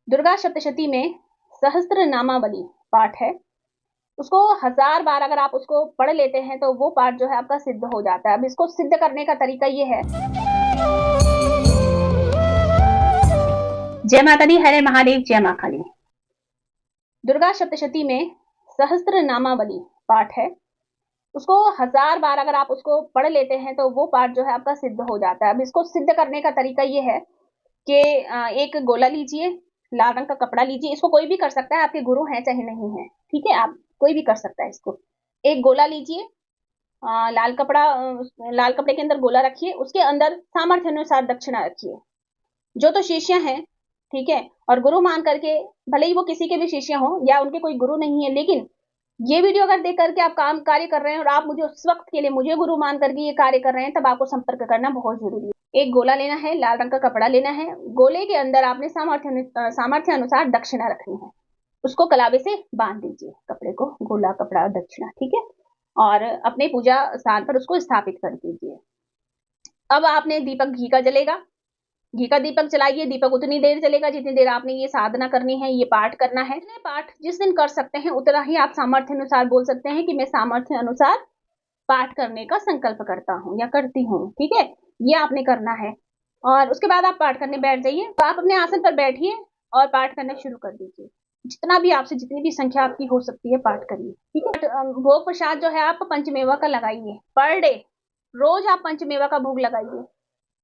दुर्गा सप्तशती में सहस्त्र नामावली पाठ है, उसको 1000 बार अगर आप उसको पढ़ लेते हैं तो वो पाठ जो है आपका सिद्ध हो जाता है। अब इसको सिद्ध करने का तरीका ये है। जय माता दी, हरे महादेव, जय मां काली। दुर्गा सप्तशती में सहस्त्र नामावली पाठ है, उसको 1000 बार अगर आप उसको पढ़ लेते हैं तो वो पाठ जो है आपका सिद्ध हो जाता है। अब इसको सिद्ध करने का तरीका ये है कि एक गोला लीजिए, लाल रंग का कपड़ा लीजिए, इसको कोई भी कर सकता है, आपके गुरु हैं चाहे नहीं है, ठीक है, आप कोई भी कर सकता है इसको। एक गोला लीजिए, लाल कपड़ा, लाल कपड़े के अंदर गोला रखिए, उसके अंदर सामर्थ्य अनुसार दक्षिणा रखिए। जो तो शिष्य हैं, ठीक है, और गुरु मान करके, भले ही वो किसी के भी शिष्य हो या उनके कोई गुरु नहीं है, लेकिन ये वीडियो अगर देख करके आप कार्य कर रहे हैं और आप मुझे उस वक्त के लिए मुझे गुरु मान करके ये कार्य कर रहे हैं, तब आपको संपर्क करना बहुत जरूरी है। एक गोला लेना है, लाल रंग का कपड़ा लेना है, गोले के अंदर आपने सामर्थ्य अनुसार दक्षिणा रखनी है, उसको कलावे से बांध दीजिए, कपड़े को, गोला, कपड़ा, दक्षिणा, ठीक है, और अपने पूजा स्थान पर उसको स्थापित कर दीजिए। अब आपने दीपक घी का जलेगा, घी का दीपक जलाइए, दीपक उतनी देर जलेगा जितनी देर आपने ये साधना करनी है, ये पाठ करना है। पाठ जिस दिन कर सकते हैं उतना ही आप सामर्थ्य अनुसार बोल सकते हैं कि मैं सामर्थ्य अनुसार पाठ करने का संकल्प करता हूँ या करती हूँ, ठीक है, ये आपने करना है। और उसके बाद आप पाठ करने बैठ जाइए, तो आप अपने आसन पर बैठिए और पाठ करना शुरू कर दीजिए। जितना भी आपसे, जितनी भी संख्या आपकी हो सकती है, पाठ करिए, ठीक है। भोग प्रसाद जो है आप पंचमेवा का लगाइए, पर डे रोज आप पंचमेवा का भोग लगाइए।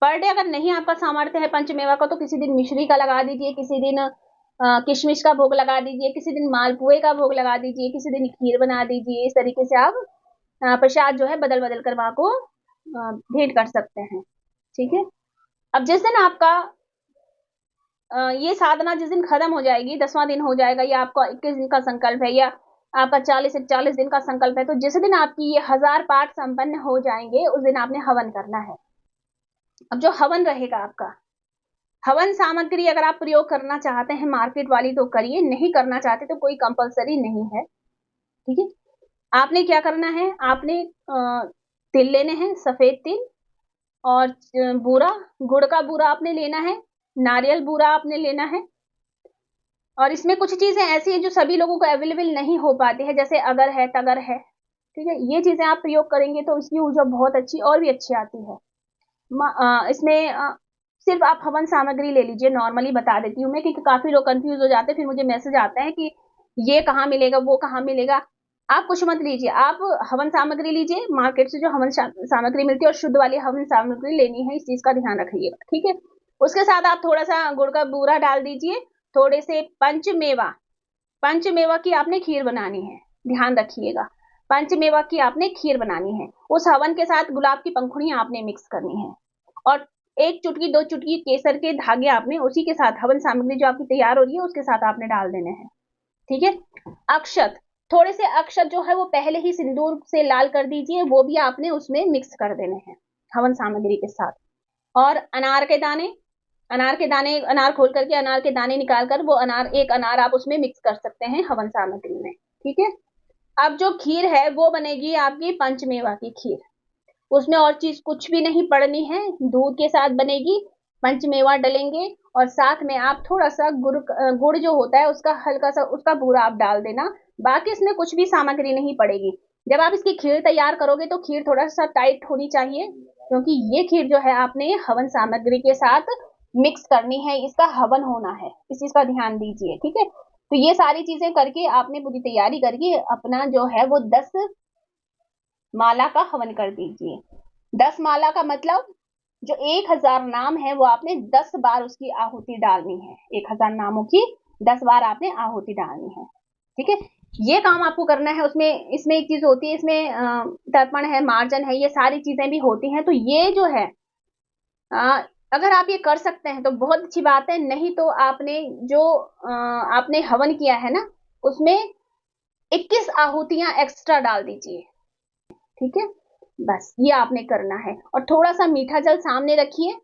पर डे अगर नहीं आपका सामर्थ्य है पंचमेवा का, तो किसी दिन मिश्री का लगा दीजिए, किसी दिन किशमिश का भोग लगा दीजिए, किसी दिन मालपुए का भोग लगा दीजिए, किसी दिन खीर बना दीजिए। इस तरीके से आप प्रसाद जो है बदल बदल कर माँ को भेंट कर सकते हैं, ठीक है। अब जिस दिन आपका ये साधना जिस दिन खत्म हो जाएगी, 10वां दिन हो जाएगा, या आपका 21 दिन का संकल्प है, या आपका 40 दिन का संकल्प है, तो जिस दिन आपकी ये 1000 पाठ संपन्न हो जाएंगे, उस दिन आपने हवन करना है। अब जो हवन रहेगा आपका, हवन सामग्री अगर आप प्रयोग करना चाहते हैं मार्केट वाली तो करिए, नहीं करना चाहते तो कोई कंपलसरी नहीं है, ठीक है। आपने क्या करना है, आपने तिल लेने हैं, सफेद तिल, और बूरा, गुड़ का बूरा आपने लेना है, नारियल बूरा आपने लेना है। और इसमें कुछ चीजें ऐसी हैं जो सभी लोगों को अवेलेबल नहीं हो पाती है, जैसे अगर है, तगर है, ठीक है। ये चीजें आप प्रयोग करेंगे तो इसकी ऊर्जा बहुत अच्छी और भी अच्छी आती है। इसमें सिर्फ आप हवन सामग्री ले लीजिए, नॉर्मली बता देती हूँ मैं, क्योंकि काफी लोग कंफ्यूज हो जाते हैं, फिर मुझे मैसेज आता है कि ये कहाँ मिलेगा, वो कहाँ मिलेगा। आप कुछ मत लीजिए, आप हवन सामग्री लीजिए, मार्केट से जो हवन सामग्री मिलती है, और शुद्ध वाली हवन सामग्री लेनी है, इस चीज का ध्यान रखिएगा, ठीक है। उसके साथ आप थोड़ा सा गुड़ का बूरा डाल दीजिए, थोड़े से पंचमेवा, पंचमेवा की आपने खीर बनानी है, ध्यान रखिएगा, पंचमेवा की आपने खीर बनानी है। उस हवन के साथ गुलाब की पंखुड़ियां आपने मिक्स करनी है, और 1 चुटकी 2 चुटकी केसर के धागे आपने उसी के साथ, हवन सामग्री जो आपकी तैयार हो रही है उसके साथ आपने डाल देने हैं, ठीक है। अक्षत, थोड़े से अक्षत जो है वो पहले ही सिंदूर से लाल कर दीजिए, वो भी आपने उसमें मिक्स कर देने हैं हवन सामग्री के साथ। और अनार के दाने, अनार के दाने, अनार खोल करके अनार के दाने निकाल कर वो अनार, एक अनार आप उसमें मिक्स कर सकते हैं हवन सामग्री में, ठीक है। अब जो खीर है वो बनेगी आपकी पंचमेवा की खीर, उसमें और चीज कुछ भी नहीं पड़नी है, दूध के साथ बनेगी, पंचमेवा डलेंगे, और साथ में आप थोड़ा सा गुड़ जो होता है उसका हल्का सा, उसका बूरा आप डाल देना, बाकी इसमें कुछ भी सामग्री नहीं पड़ेगी। जब आप इसकी खीर तैयार करोगे तो खीर थोड़ा सा टाइट होनी चाहिए, क्योंकि ये खीर जो है आपने हवन सामग्री के साथ मिक्स करनी है, इसका हवन होना है, इस चीज का ध्यान दीजिए, ठीक है। तो ये सारी चीजें करके आपने पूरी तैयारी करके अपना जो है वो 10 माला का हवन कर दीजिए। 10 माला का मतलब जो 1000 नाम है वो आपने 10 बार उसकी आहुति डालनी है, 1000 नामों की 10 बार आपने आहुति डालनी है, ठीक है। ये काम आपको करना है। उसमें, इसमें एक चीज होती है, इसमें तर्पण है, मार्जन है, ये सारी चीजें भी होती हैं। तो ये जो है अगर आप ये कर सकते हैं तो बहुत अच्छी बात है, नहीं तो आपने जो आपने हवन किया है ना, उसमें 21 आहुतियां एक्स्ट्रा डाल दीजिए, ठीक है। बस ये आपने करना है। और थोड़ा सा मीठा जल सामने रखिए,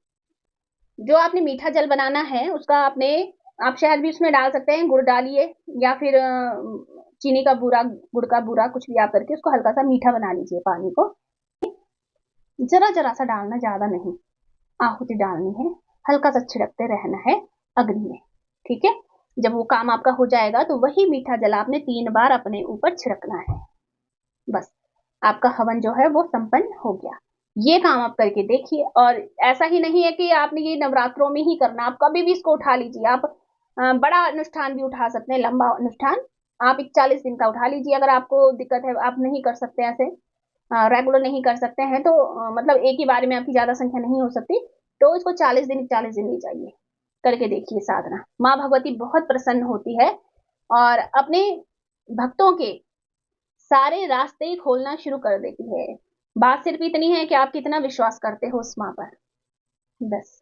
जो आपने मीठा जल बनाना है उसका आपने, आप शहद भी उसमें डाल सकते हैं, गुड़ डालिए, या फिर चीनी का बूरा, गुड़ का बूरा, कुछ भी आप करके उसको हल्का सा मीठा बना लीजिए, पानी को जरा जरा सा डालना, ज्यादा नहीं, आहुति डालनी है, हल्का सा छिड़कते रहना है अग्नि में, ठीक है। जब वो काम आपका हो जाएगा तो वही मीठा जल आपने 3 बार अपने ऊपर छिड़कना है। बस आपका हवन जो है वो संपन्न हो गया। ये काम आप करके देखिए। और ऐसा ही नहीं है कि आपने ये नवरात्रों में ही करना, आप कभी भी इसको उठा लीजिए। आप बड़ा अनुष्ठान भी उठा सकते हैं, लंबा अनुष्ठान आप 41 दिन का उठा लीजिए। अगर आपको दिक्कत है, आप नहीं कर सकते ऐसे, रेगुलर नहीं कर सकते हैं तो मतलब एक ही बार में आपकी ज्यादा संख्या नहीं हो सकती, तो इसको 40 दिन ले जाइए, करके देखिए साधना। माँ भगवती बहुत प्रसन्न होती है और अपने भक्तों के सारे रास्ते खोलना शुरू कर देती है। बात सिर्फ इतनी है कि आप कितना विश्वास करते हो उस माँ पर, बस।